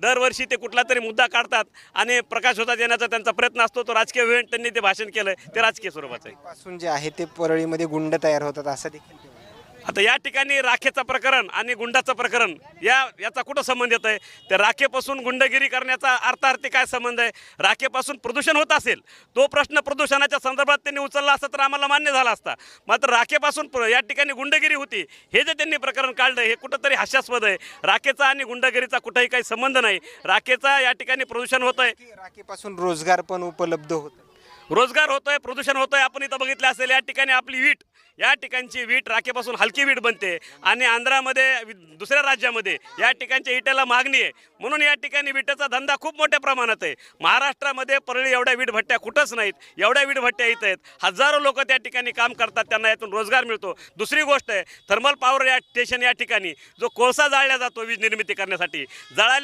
दरवर्षी ते कुठला तरी मुद्दा काढतात आणि प्रकाशोत्सवात येण्याचा त्यांचा प्रयत्न असतो. तो राजकीय इव्हेंट त्यांनी ते भाषण केलं ते राजकीय स्वरूपाचं आहे. पासून जे आहे ते परळीमध्ये गुंड तयार होतात असं देखील ते म्हणतात. आता या ठिकाणी राखेचं प्रकरण आणि गुंडाचं प्रकरण याचा कुठं संबंध येत आहे? त्या राखेपासून गुंडगिरी करण्याचा अर्थार्थी काय संबंध आहे? राखेपासून प्रदूषण होत असेल तो प्रश्न प्रदूषणाच्या संदर्भात त्यांनी उचलला असता तर आम्हाला मान्य झाला असता. मात्र राखेपासून या ठिकाणी गुंडगिरी होती हे जे त्यांनी प्रकरण काढलं हे कुठंतरी हास्यास्पद आहे. राखेचा आणि गुंडगिरीचा कुठंही काही संबंध नाही. राखेचा या ठिकाणी प्रदूषण होत आहे, की राखेपासून रोजगार पण उपलब्ध होतो. रोजगार होतोय, प्रदूषण होतोय. आपण इथं बघितलं असेल या ठिकाणी आपली वीट, या ठिकाणची वीट राखेपासून हलकी वीट बनते आणि आंध्रामध्ये दुसऱ्या राज्यामध्ये या ठिकाणच्या इटेला मागणी आहे. म्हणून या ठिकाणी विटेचा धंदा खूप मोठ्या प्रमाणात आहे. महाराष्ट्रामध्ये परळी एवढ्या वीट भट्ट्या कुठंच नाहीत, एवढ्या वीट भट्ट्या इथं आहेत. हजारो लोक त्या ठिकाणी काम करतात, त्यांना यातून रोजगार मिळतो. दुसरी गोष्ट आहे थर्मल पॉवर स्टेशन या ठिकाणी जो कोळसा जाळला जातो वीज निर्मिती करण्यासाठी, जळाल्या